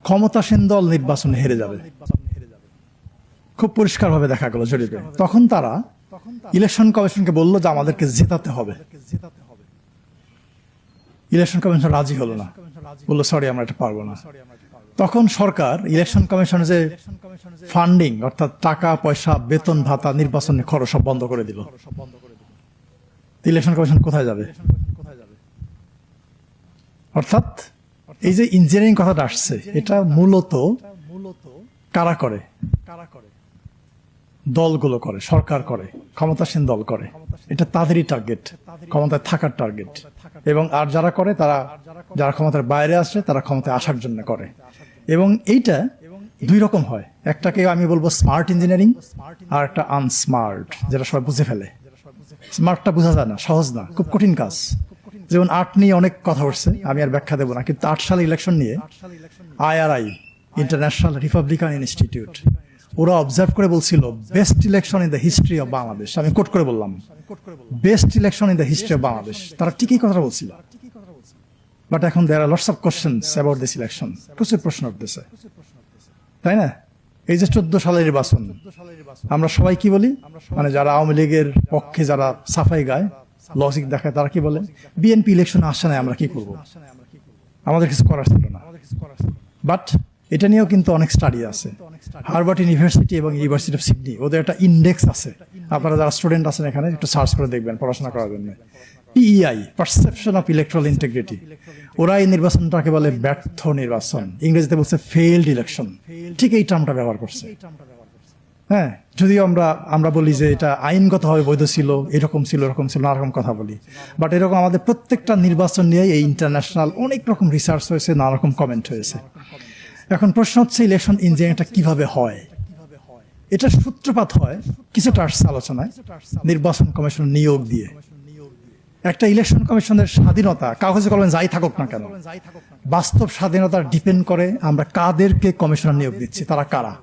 ক্ষমতাসীন দল নির্বাচনে হেরে যাবে, খুব পরিষ্কারভাবে দেখা গেল জরিপে। তখন তারা ইলেকশন কমিশনকে বলল যে আমাদেরকে জেতাতে হবে। ইলেকশন কমিশন রাজি হলো না, বললো সরি আমরা এটা পারবো না। তখন সরকার ইলেকশন কমিশনের যে ফান্ডিং অর্থাৎ টাকা পয়সা বেতন ভাতা নির্বাচনের খরচ সব বন্ধ করে দিল। ইলেকশন কমিশন কোথায় যাবে? অর্থাৎ এই যে ইঞ্জিনিয়ারিং কথাটা আসছে, এটা মূলত কারা করে? দলগুলো করে, সরকার করে, ক্ষমতাসীন দল করে। এটা তাদেরই টার্গেট, ক্ষমতায় থাকার টার্গেট। এবং আর যারা করে তারা, যারা ক্ষমতার বাইরে আসে তারা ক্ষমতায় আসার জন্য করে। এবং এইটা দুই রকম হয়, একটাকে আমি বলবো স্মার্ট ইঞ্জিনিয়ারিং, আর একটা আনস্মার্ট, যেটা সবাই বুঝে ফেলে। স্মার্টটা বোঝা যায় না, সহজ না, খুব কঠিন কাজ। যেমন আর্ট নিয়ে অনেক কথা উঠছে, আমি আর ব্যাখ্যা দেবো না, কিন্তু 8 সালে ইলেকশন নিয়ে IRI, ইন্টারন্যাশনাল রিপাবলিকান ইনস্টিটিউট, ওরা অবজার্ভ করে বলছিল best election in the history of Bangladesh. আমি কোট করে বললাম best election in the history of Bangladesh. তারা ঠিকই কথা বলছিল, বাট এখন there are lots of questions about this election. প্রচুর প্রশ্ন উঠতেছে, তাই না? এই যে 14 সালের নির্বাচন, আমরা সবাই কি বলি, মানে যারা আওয়ামী লীগের পক্ষে যারা সাফাই গায়, লজিক দেখায়, তারা কি বলে, বিএনপি ইলেকশন আসে না, আমরা কি করব, আমাদের কিছু করার ছিল না। বাট এটা নিয়েও কিন্তু অনেক স্টাডি আছে। হার্ভার্ড ইউনিভার্সিটি এবং ইউনিভার্সিটি অফ সিডনি, ওদের একটা ইন্ডেক্স আছে, আপনারা যারা স্টুডেন্ট আছেন এখানে একটু সার্চ করে দেখবেন পড়াশোনা করার জন্য। PEI, perception of electoral integrity. ওরা এই নির্বাচনটাকে বলে ব্যর্থ নির্বাচন, ইংরেজিতে বলছে ফেইলড ইলেকশন। ঠিক এই টার্মটা ব্যবহার করছে। হ্যাঁ, যদিও আমরা বলি যে এটা আইনগতভাবে বৈধ ছিল, এরকম ছিল, এরকম ছিল, নানা রকম কথা বলি, বাট এরকম আমাদের প্রত্যেকটা নির্বাচন নিয়ে এই ইন্টারন্যাশনাল অনেক রকম রিসার্চ হয়েছে, নানা রকম কমেন্ট হয়েছে। এখন প্রশ্ন হচ্ছে ইলেকশন ইঞ্জিনিয়ারিংটা কিভাবে হয়? এটা সূত্রপাত হয় কিছুটা আসছে আলোচনায় নির্বাচন কমিশন নিয়োগ দিয়ে। একটা ইলেকশন কমিশনের স্বাধীনতা, কাগজে কলমে যাই থাকুক না কেন, বাস্তব স্বাধীনতা ডিপেন্ড করে আমরা কাদেরকে কমিশনার নিয়োগ দিচ্ছি, তারা কারা,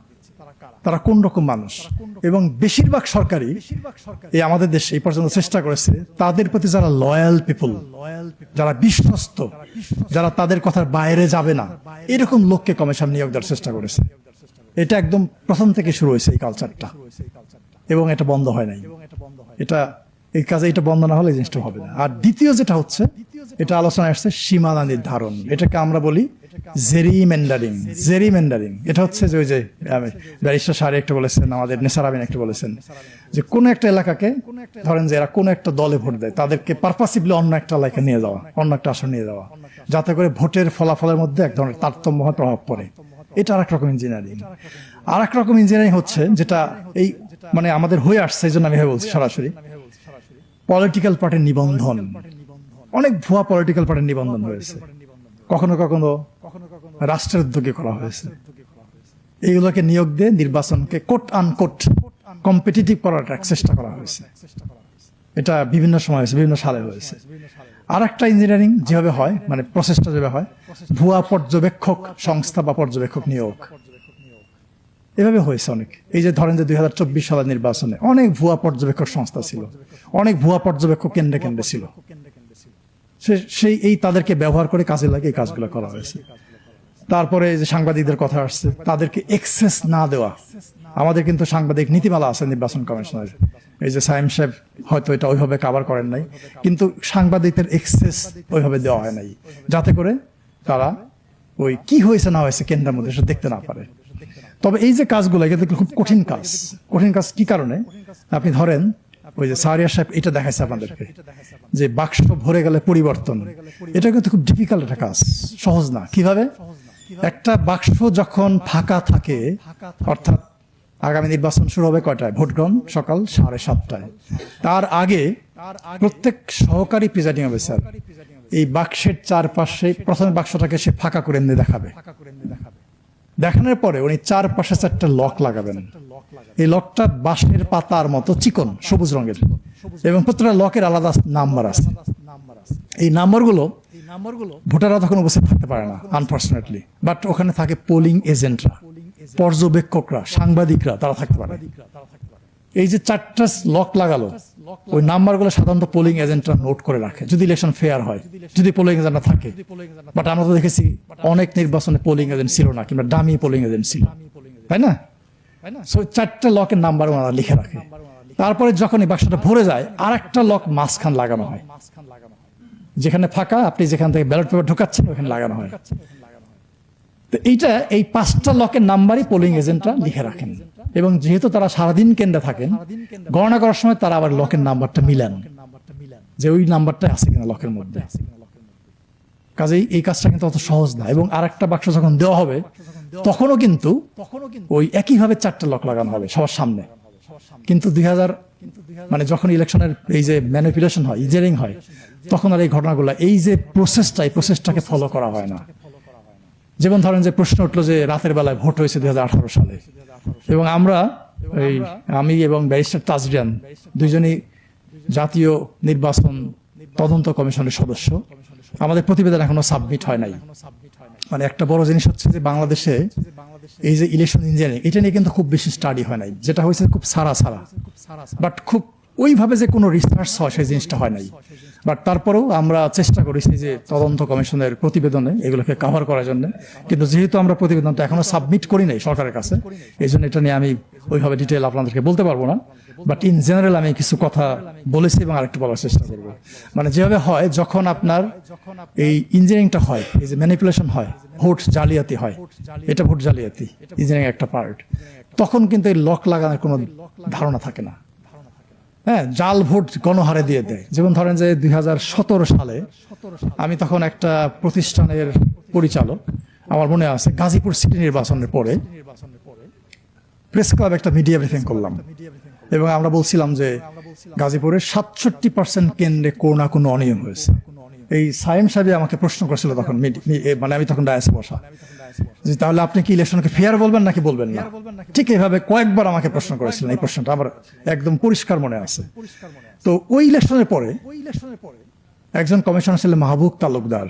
তারা কোন রকম মানুষ। এবং বেশিরভাগ সরকারি এই আমাদের দেশে এই পর্যন্ত চেষ্টা করেছে তাদের প্রতি যারা লয়াল পিপল, যারা বিশ্বস্ত, যারা তাদের কথার বাইরে যাবে না, এরকম লোককে কমিশন নিয়োগ দেওয়ার চেষ্টা করেছে। এটা একদম প্রথম থেকে শুরু হয়েছে এই কালচারটা, এবং এটা বন্ধ হয় নাই। এটা এই কাজে এটা বন্ধ না হলে এই জিনিসটা হবে না। আর দ্বিতীয় যেটা হচ্ছে, এটা আলোচনায় আসছে সীমানা নির্ধারণ, এটাকে আমরা বলি জেরিমেন্ডারিং। জেরিমেন্ডারিং এটা হচ্ছে যে ওই যে ব্যারিস্টার সারি একটা বলেছেন, আমাদের নেসার আমিন একটা বলেছেন, যে কোন একটা এলাকাকে ধরেন যে এরা কোন একটা দলে ভোট দেয়, তাদেরকে পারপাসিভলি অন্য একটা এলাকায় নিয়ে যাওয়া, অন্য একটা আসন নিয়ে যাওয়া, যাতে করে ভোটের ফলাফলের মধ্যে এক ধরনের তারতম্য হয়, প্রভাব পড়ে। এটা আর এক রকম ইঞ্জিনিয়ারিং। আর এক রকম ইঞ্জিনিয়ারিং হচ্ছে যেটা এই মানে আমাদের হয়ে আসছে, এই জন্য আমি বলছি সরাসরি, পলিটিক্যাল পার্টির নিবন্ধন। অনেক ভুয়া পলিটিক্যাল পার্টির নিবন্ধন হয়েছে, কখনো কখনো রাষ্ট্রের উদ্যোগে করা হয়েছে। এইগুলোকে নিয়োগ দিয়ে নির্বাচনকে কোট আনকোট কম্পিটিটিভ করার চেষ্টা করা হয়েছে। এটা বিভিন্ন সময় হয়েছে, বিভিন্ন সালে হয়েছে। আর একটা ইঞ্জিনিয়ারিং যেভাবে হয়, মানে প্রসেসটা যেভাবে হয়, ভুয়া পর্যবেক্ষক সংস্থা বা পর্যবেক্ষক নিয়োগ, এভাবে হয়েছে অনেক। এই যে ধরেন যে 2024 সালের নির্বাচনে অনেক ভুয়া পর্যবেক্ষক সংস্থা ছিল, অনেক ভুয়া পর্যবেক্ষক কেন্দ্রে কেন্দ্রে ছিল, সেই এই তাদেরকে ব্যবহার করে কাজে লাগে এই কাজগুলো করা হয়েছে। তারপরে যে সাংবাদিকদের কথা আসছে, তাদেরকে এক্সেস না দেওয়া। আমাদের কিন্তু সাংবাদিক নীতিমালা আছে নির্বাচন কমিশনের, এই যে সাইম সাহেব হয়তো এটা ওইভাবে কভার করেন নাই, কিন্তু সাংবাদিকদের এক্সেস ওইভাবে দেওয়া হয় নাই, যাতে করে তারা ওই কি হয়েছে না হয়েছে কেন্দ্রের মধ্যে সেটা দেখতে না পারে। তবে এই যে কাজগুলো কিন্তু খুব কঠিন কাজ। কঠিন কাজ কি কারণে? আপনি ধরেন ওই যে সারিয়া সাহেব এটা দেখাইছে আপনাদেরকে, যে বাক্স ভরে গেলে পরিবর্তন, এটা কিন্তু খুব ডিফিকাল্ট একটা কাজ, সহজ না। কিভাবে? একটা বাক্স যখন ফাঁকা থাকে, অর্থাৎ আগামী নির্বাচন শুরু হবে কয়টায়? ভোট গ্রহণ সকাল 7:30টায়। তার আগে প্রত্যেক সহকারী প্রিজাইডিং অফিসার এই বাক্সের চারপাশে প্রথমে বাক্সটাকে সে ফাঁকা করে এমনি দেখাবে। দেখানোর পরে উনি চারপাশে 4টা লক লাগাবেন। এই লকটা বাঁশের পাতার মতো চিকন, সবুজ রঙের, এবং প্রত্যেকটা লকের আলাদা নাম্বার আছে। এই নাম্বারগুলো ভোটাররা তখন উপস্থিত থাকতে পারে না, আনফর্চুনেটলি, বাট ওখানে থাকে পোলিং এজেন্টরা, পর্যবেক্ষকরা, সাংবাদিকরা, তারা থাকতে পারে। এই যে 4টা লক লাগালো, ওই নাম্বারগুলো সাধারণত পোলিং এজেন্টরা নোট করে রাখে যদি ইলেকশন ফেয়ার হয়, যদি পোলিং এজেন্ট থাকে। বাট আমরা তো দেখেছি অনেক নির্বাচনে পোলিং এজেন্ট ছিল না, কিংবা ডামি পোলিং এজেন্ট ছিল, তাই না? সো 4টা লকের নাম্বার ওনারা লিখে রাখে। তারপরে যখন এই বাক্সটা ভরে যায়, আর একটা লক মাঝখান লাগানো হয়, যেখানে ফাঁকা আপনি যেখান থেকে ব্যালট পেপার ঢোকাচ্ছেন ওখানে লাগানো হয়। তো এই 5টা লকের নাম্বারই পোলিং এজেন্টরা লিখে রাখেন, এবং যেহেতু তারা সারাদিন কেন্দ্রে থাকেন, গণনা করার সময় তারা আবার লকের নাম্বারটা মিলান যে ওই নাম্বারটা আছে কিনা লকের মধ্যে। কাজেই এই কাজটা কিন্তু অত সহজ না। এবং আরেকটা বাক্স যখন দেওয়া হবে তখনও কিন্তু ওই একইভাবে 4টা লক লাগানো হবে সবার সামনে। কিন্তু 2000 মানে যখন ইলেকশনের এই যে ম্যানিপুলেশন হয়, ইঞ্জিনিয়ারিং হয়, তখন আর এই ঘটনাগুলো, এই যে এই প্রসেসটাকে ফলো করা হয় না। যেমন ধরেন যে প্রশ্ন উঠলো যে রাতের বেলায় ভোট হয়েছে 2018 সালে, এবং আমি এবং ব্যারিস্টার তাজরিয়ান দুইজনই জাতীয় নির্বাচন তদন্ত কমিশনের সদস্য। আমাদের প্রতিবেদন এখনো সাবমিট হয় নাই। মানে একটা বড় জিনিস হচ্ছে যে বাংলাদেশে এই যে ইলেকশন ইঞ্জিনিয়ারিং, এটা নিয়ে কিন্তু খুব বেশি স্টাডি হয় নাই। যেটা হয়েছে খুব সারা বাট খুব ওইভাবে যে কোনো রিসার্চ হয় সেই জিনিসটা হয় নাই। বাট তারপরেও আমরা চেষ্টা করেছি যে তদন্ত কমিশনের প্রতিবেদনে এগুলোকে কভার করার জন্য। কিন্তু যেহেতু আমরা প্রতিবেদনটা এখনো সাবমিট করি নাই সরকারের কাছে, এই জন্য এটা নিয়ে আমি ওইভাবে ডিটেল আপনাদেরকে বলতে পারবো না। বাট ইন জেনারেল আমি কিছু কথা বলেছি এবং আরেকটু বলার চেষ্টা করবো। মানে যেভাবে হয়, যখন আপনার এই ইঞ্জিনিয়ারিংটা হয়, এই যে ম্যানিপুলেশন হয়, ভোট জালিয়াতি হয়, এটা ভোট জালিয়াতি ইঞ্জিনিয়ারিং একটা পার্ট, তখন কিন্তু এই লক লাগানোর কোনো ধারণা থাকে না। হ্যাঁ, জাল ভোট গণহারে দিয়ে দেয়। যেমন ধরেন যে 2017 সালে আমি তখন একটা প্রতিষ্ঠানের পরিচালক, আমার মনে আছে গাজীপুর সিটি নির্বাচনের পরে প্রেস ক্লাব একটা মিডিয়া ব্রিফিং করলাম, এবং আমরা বলছিলাম যে গাজীপুরের 67% কেন্দ্রে কোনো না কোনো অনিয়ম হয়েছে। এই সায়েম সাহেব আমাকে প্রশ্ন করেছিল তখন, মানে আমি তখন ডায়াসে বসা, যে তাহলে আপনি কি ইলেকশনকে ফেয়ার বলবেন নাকি বলবেন না? ঠিক এইভাবে কয়েকবার আমাকে প্রশ্ন করেছিলেন। এই প্রশ্নটা আমার একদম পরিষ্কার মনে আছে। তো ওই ইলেকশনের পরে একজন কমিশনার ছিলেন মাহবুব তালুকদার,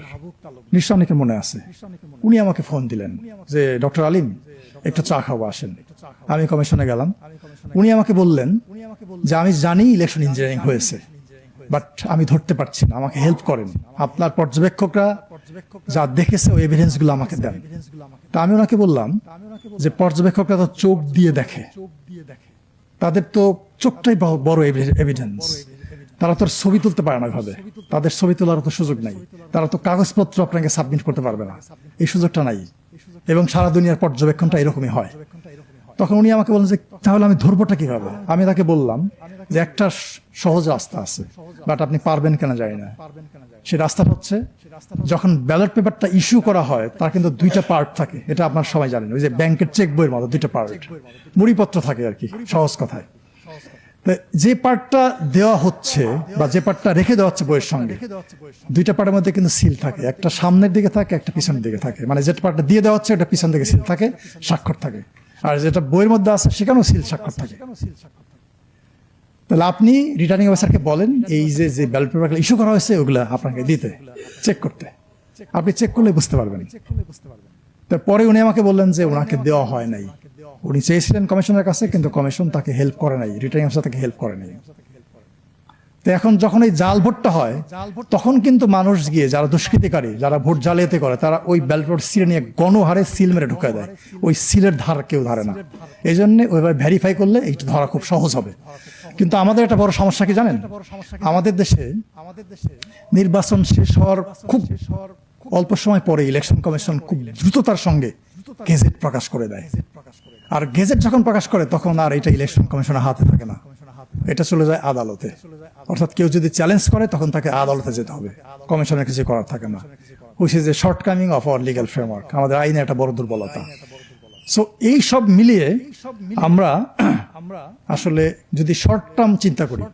নিশ্চয় অনেকে মনে আছে। উনি আমাকে ফোন দিলেন যে ডক্টর আলিম একটু চা খাবো, আসেন। আমি কমিশনে গেলাম। উনি আমাকে বললেন যে আমি জানি ইলেকশন ইঞ্জিনিয়ারিং হয়েছে, বাট আমি ধরতে পারছি না, আমাকে হেল্প করেন। আপনার পর্যবেক্ষকরা যা দেখেছে ওই এভিডেন্স গুলো আমাকে দেন। তা আমি ওনাকে বললাম যে পর্যবেক্ষকরা তো চোখ দিয়ে দেখে, তাদের তো চোখটাই বড় এভিডেন্স। তারা তো ছবি তুলতে পারে না ভাবে, তাদের ছবি তোলার তো সুযোগ নাই। তারা তো কাগজপত্র আপনাকে সাবমিট করতে পারবে না, এই সুযোগটা নাই। এবং সারা দুনিয়ার পর্যবেক্ষণটা এরকমই হয়। তখন উনি আমাকে বললেন যে তাহলে আমি ধরবোটা কিভাবে? আমি তাকে বললাম যে একটা সহজ রাস্তা আছে, বাট আপনি পারবেন কেন জানি না। সেই রাস্তাটা হচ্ছে, যখন ব্যালট পেপারটা ইস্যু করা হয় তার কিন্তু 2টা পার্ট থাকে, এটা আপনার সবাই জানেন। ওই যে ব্যাংকের চেক বইয়ের মতো 2টা পার্ট, মুড়িপত্র থাকে আর কি, সহজ কথায়। যে পার্টটা দেওয়া হচ্ছে বা যে পার্টটা রেখে দেওয়া হচ্ছে বইয়ের সঙ্গে, 2টা পার্টের মধ্যে কিন্তু সিল থাকে। একটা সামনের দিকে থাকে, একটা পিছনের দিকে থাকে। মানে যেটা পার্টটা দিয়ে দেওয়া হচ্ছে ওটা পিছন দিকে সিল থাকে, স্বাক্ষর থাকে। আর যেটা বইয়ের মধ্যে আছে সেখানেও সিল স্বাক্ষর থাকে। তাহলে আপনি রিটার্নিং অফিসারকে বলেন এই যে ব্যালট পেপারগুলো ইস্যু করা হয়েছে ওগুলো আপনাকে দিতে, চেক করতে। আপনি চেক করলে বুঝতে পারবেন। তারপরে উনি আমাকে বললেন যে ওনাকে দেওয়া হয় নাই। উনি চেয়েছিলেন কমিশনের কাছে, কিন্তু কমিশন তাকে হেল্প করে নাই, রিটার্নিং অফিসার তাকে হেল্প করে নাই। তো এখন যখন এই জাল ভোটটা হয়, তখন কিন্তু মানুষ গিয়ে, যারা দুষ্কৃতিকারী, যারা ভোট জালিয়াতি করে, তারা ওই ব্যালট পেপার সিল নিয়ে গণহারে সিল মেরে ঢুকে দেয়। ওই সিলের ধার কেউ ধারে না। এই জন্য ওইভাবে ভেরিফাই করলে এইটা ধরা খুব সহজ হবে। কিন্তু আমাদের একটা বড় সমস্যা কি জানেন? আমাদের দেশে নির্বাচন শেষ হওয়ার খুব অল্প সময় পরে ইলেকশন কমিশন খুব দ্রুততার সঙ্গে গেজেট প্রকাশ করে দেয়। আর গেজেট যখন প্রকাশ করে তখন আর এটা ইলেকশন কমিশনের হাতে থাকে না, এটা চলে যায় আদালতে। অর্থাৎ কেউ যদি চ্যালেঞ্জ করে তখন তাকে আদালতে যেতে হবে, কমিশনের কিছু করার থাকে না। Which is a shortcoming of our legal framework. আমাদের আইনে একটা বড় দুর্বলতা। সো এই সব মিলিয়ে আমরা আসলে যদি শর্ট টার্ম চিন্তা করি,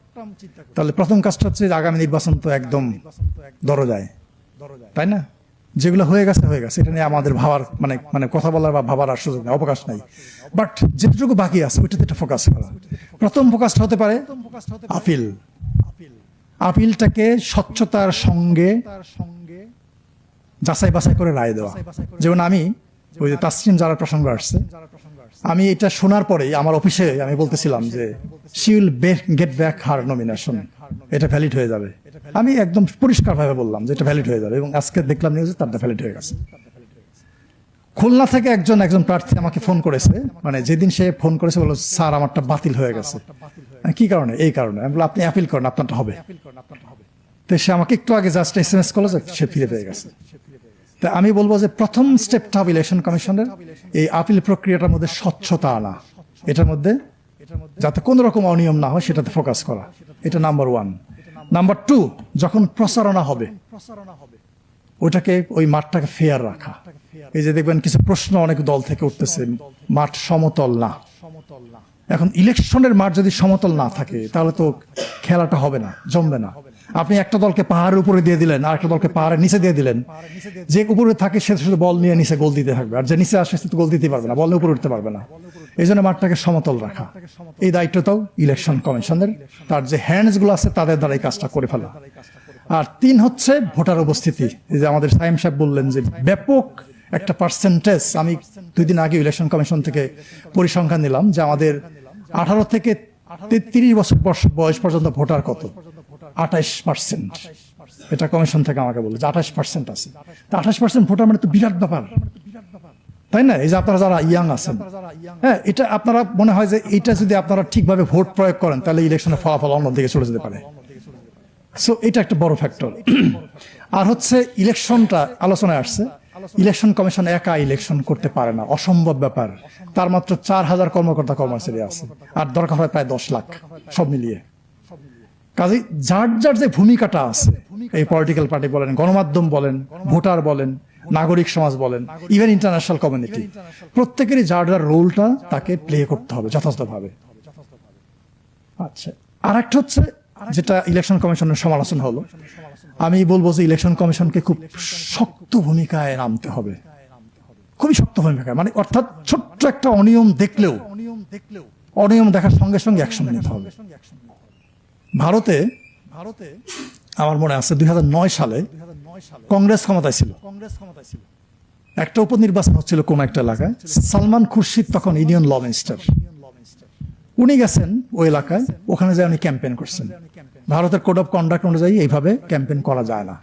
তাহলে প্রথম কাজটা হচ্ছে আগামী নির্বাচন তো একদম দরজায়, তাই না? যেগুলো হয়ে গেছে হয়ে গেছে, এটা নিয়ে আমাদের ভাবার মানে কথা বলার বা ভাবার আর সুযোগ নেই, অবকাশ নাই। বাট যেটুকু বাকি আছে ওইটাতে একটা ফোকাস করা। প্রথম ফোকাসটা হতে পারে আপিল। আপিলটাকে স্বচ্ছতার সঙ্গে যাচাই বাছাই করে রায় দেওয়া। যেমন আমি ওই যে তাসনিম জারার প্রসঙ্গ আসছে, আমি এটা শোনার পরেই আমার অফিসে আমি বলতেছিলাম যে she will get back her nomination, এটা ভ্যালিড হয়ে যাবে। আমি একদম পরিষ্কারভাবে বললাম যে এটা ভ্যালিড হয়ে যাবে, এবং আজকে দেখলাম নিউজে তারটা ভ্যালিড হয়ে গেছে। খুলনা থেকে একজন প্রার্থী আমাকে ফোন করেছে, মানে যেদিন সে ফোন করেছে বলল স্যার আমারটা বাতিল হয়ে গেছে। কি কারণে? এই কারণে। আমি বললাম আপনি অ্যাপিল করেন, আপনারটা হবে। তো সে আমাকে একটু আগে জাস্ট SMS করলো যে সে ফিরে পেয়ে গেছে। তা আমি বলবো যে প্রথম স্টেপটা হবে ইলেকশন কমিশনের এই আপিল প্রক্রিয়াটার মধ্যে স্বচ্ছতা আনা, এটার মধ্যে যাতে কোনো রকম অনিয়ম না হয় সেটাতে ফোকাস করা, এটা নাম্বার 1। নাম্বার 2, যখন প্রচারণা হবে ওইটাকে, ওই মাঠটাকে ফেয়ার রাখা। এই যে দেখবেন কিছু প্রশ্ন অনেক দল থেকে উঠতেছে, মাঠ সমতল না। এখন ইলেকশনের মাঠ যদি সমতল না থাকে তাহলে তো খেলাটা হবে না, জমবে না। আপনি একটা দলকে পাহাড়ের উপরে দিয়ে দিলেন, আর একটা দলকে পাহাড়ের নিচে দিয়ে দিলেন। যে উপরে থাকে সে শুধু বল নিয়ে নিচে গোল দিতে থাকবে, আর যে নিচে আসে সে তো গোল দিতে পারবে না, বল নিয়ে উপরে উঠতে পারবে না। এই জন্য মাঠটাকে সমতল রাখা, এই দায়িত্বটাও ইলেকশন কমিশনের। তার যে হ্যান্ডস গুলো আছে তাদের দ্বারা এই কাজটা করে ফেলা। আর 3 হচ্ছে ভোটার উপস্থিতি। এই যে আমাদের সাইম সাহেব বললেন যে ব্যাপক একটা পার্সেন্টেজ, আমি 2 দিন আগে ইলেকশন কমিশন থেকে পরিসংখ্যান নিলাম যে আমাদের 18 থেকে 33 বছর বয়স পর্যন্ত ভোটার কত, 28%। এটা কমিশন থেকে আমাকে বললো যে 28% আছে। 28% ভোটার মানে তো বিরাট ব্যাপার, তাই না? এই যে আপনারা যারা ইয়াং আছেন, হ্যাঁ, এটা আপনারা মনে হয় যে এটা যদি আপনারা ঠিকভাবে ভোট প্রয়োগ করেন তাহলে ইলেকশনের ফলাফল অন্যদিকে চলে যেতে পারে। সো এটা একটা বড় ফ্যাক্টর। আর হচ্ছে ইলেকশনটা আলোচনায় আসছে, ইলেকশন কমিশন একা ইলেকশন করতে পারে না, অসম্ভব ব্যাপার। তার মাত্র 4000 কর্মকর্তা কর্মচারী আছে, আর দরকার হয় প্রায় 10 লাখ সব মিলিয়ে। কাজে যার যে ভূমিকাটা আছে, এই পলিটিক্যাল পার্টি বলেন, গণমাধ্যম বলেন, ভোটার বলেন, নাগরিক সমাজ বলেন, ইভেন ইন্টারন্যাশনাল কমিউনিটি, প্রত্যেকেরই যার রোলটা তাকে প্লে করতে হবে যথাযথভাবে। আচ্ছা, আর একটা হচ্ছে যেটা ইলেকশন কমিশনের সমালোচনা হলো, আমি বলবো যে ইলেকশন কমিশনকে খুব শক্ত ভূমিকায় নামতে হবে, খুবই শক্ত ভূমিকায়। মানে অর্থাৎ ছোট্ট একটা অনিয়ম দেখলেও অনিয়ম দেখার সঙ্গে সঙ্গে অ্যাকশন নিতে হবে। ভারতে আমার মনে আছে 2009 সালে কংগ্রেস ক্ষমতায় ছিল, একটা উপনির্বাচন হচ্ছিল কোন একটা এলাকায়। সালমান খুরশিদ তখন ইউনিয়ন ল মিনিস্টার, উনি গেছেন ওই এলাকায়, ওখানে যায় উনি ক্যাম্পেইন করছেন। ভারতের কোড অফ কন্ডাক্ট অনুযায়ী এইভাবে ক্যাম্পেইন করা যায় না।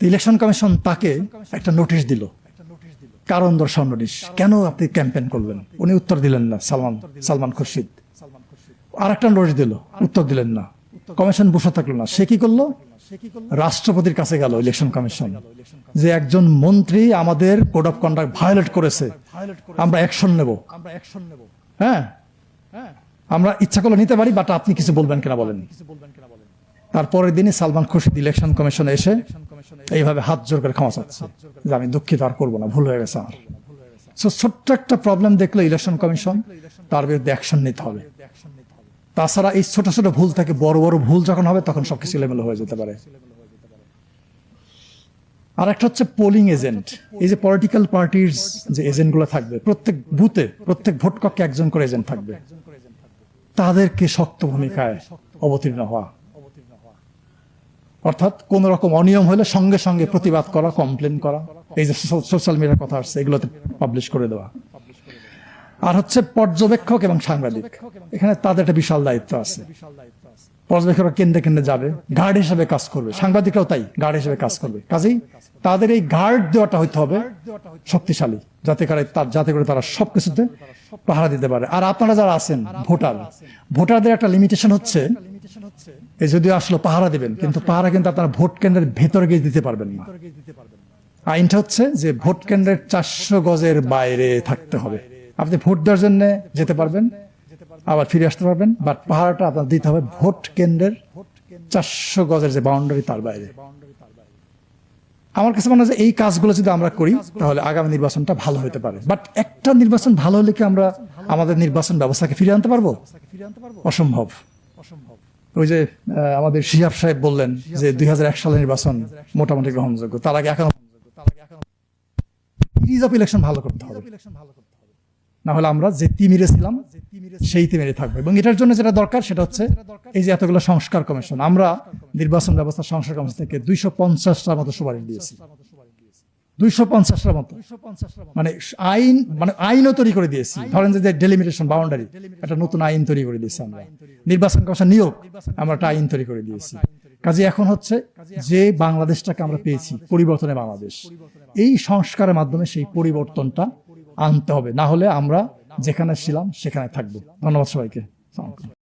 ইলেকশন কমিশন তাকে একটা নোটিশ দিল, কারণ দর্শাও নোটিশ, কেন আপনি ক্যাম্পেইন করলেন? উনি উত্তর দিলেন না, সালমান খুরশিদ। আর একটা নোটিশ দিল, উত্তর দিলেন না। কমিশন বসে থাকলো না, সে কি করলো? রাষ্ট্রপতির কাছে গেল ইলেকশন কমিশন, যে একজন মন্ত্রী আমাদের কোড অফ কন্ডাক্ট ভায়োলেট করেছে, আমরা অ্যাকশন নেব। হ্যাঁ, আমরা ইচ্ছা করলে নিতে পারি, বাট আপনি কিছু বলবেন কিনা বলেন। তারপরের দিনই সালমান খুরশিদ ইলেকশন কমিশনে এসে এইভাবে হাত জোর করে ক্ষমা চাচ্ছে যে আমি দুঃখিত, আর করবো না, ভুল হয়ে গেছে আমার। ছোট্ট একটা প্রবলেম দেখলে ইলেকশন কমিশন তার বিরুদ্ধে অ্যাকশন নিতে হবে। তাছাড়া এই ছোট ছোট ভুল থেকে বড় বড় ভুল যখন হবে তখন সবকিছু এলোমেলো হয়ে যেতে পারে। আর একটা হচ্ছে পোলিং এজেন্ট। এই যে পলিটিক্যাল পার্টির যে এজেন্ট গুলো থাকবে, প্রত্যেক বুথে, প্রত্যেক ভোট কক্ষে একজন করে এজেন্ট থাকবে, তাদেরকে শক্ত ভূমিকায় অবতীর্ণ হওয়া। অর্থাৎ কোন রকম অনিয়ম হলে সঙ্গে সঙ্গে প্রতিবাদ করা, কমপ্লেন করা, এই যে সোশ্যাল মিডিয়ার কথা আসছে এগুলোতে পাবলিশ করে দেওয়া। আর হচ্ছে পর্যবেক্ষক এবং সাংবাদিক, এখানে তাদের একটা বিশাল দায়িত্ব আছে। পর্যবেক্ষকরা কেন্দ্রে কেন্দ্রে যাবে, গার্ড হিসেবে কাজ করবে, সাংবাদিকরাও তাই গার্ড হিসেবে কাজ করবে। কাজেই তাদের এই গার্ড দেওয়াটা হইতে হবে শক্তিশালী, যাতে করে তারা সবকিছুতে পাহারা দিতে পারে। আর আপনারা যারা আছেন ভোটারদের একটা লিমিটেশন হচ্ছে, এই যদিও আসলে পাহারা দিবেন, কিন্তু পাহারা কিন্তু আপনারা ভোট কেন্দ্রের ভেতরে গিয়ে দিতে পারবেন না। আইনটা হচ্ছে যে ভোট কেন্দ্রের 400 গজের বাইরে থাকতে হবে। আপনি ভোট দেওয়ার জন্য যেতে পারবেন, আবার ফিরে আসতে পারবেন, বাট পাহারাটা আপনার দিতে হবে ভোট কেন্দ্রের 400 গজের যে বাউন্ডারি তার বাইরে। আমার কাছে মনে হয় যে এই কাজগুলো যদি আমরা করি তাহলে আগামী নির্বাচনটা ভালো হতে পারে। বাট একটা নির্বাচন ভালো হলে কি আমরা আমাদের নির্বাচন ব্যবস্থাকে ফিরিয়ে আনতে পারবো? অসম্ভব। ওই যে আমাদের শিহাব সাহেব বললেন যে 2001 সালের নির্বাচন মোটামুটি গ্রহণযোগ্য, তার আগে এখন সিরিজ অফ ইলেকশন ভালো করতে হবে, না হলে আমরা যে তিমিরে ছিলাম সেই তিমিরে থাকবো। এবং এটার জন্য যেটা দরকার সেটা হচ্ছে এই যে এতগুলো সংস্কার কমিশন, আমরা নির্বাচন ব্যবস্থা সংস্কার কমিশন থেকে 250টার মতো সুপারিশ দিয়েছি। 250টার মতো, মানে আইনও তৈরি করে দিয়েছি। ধরেন যে ডেলিমিটেশন বাউন্ডারি, একটা নতুন আইন তৈরি করে দিয়েছি আমরা। নির্বাচন কমিশন নিয়োগ, আমরা একটা আইন তৈরি করে দিয়েছি। কাজে এখন হচ্ছে যে বাংলাদেশটাকে আমরা পেয়েছি, পরিবর্তনের বাংলাদেশ, এই সংস্কারের মাধ্যমে সেই পরিবর্তনটা আনতে হবে, না হলে আমরা যেখানে ছিলাম সেখানে থাকবো। ধন্যবাদ সবাইকে।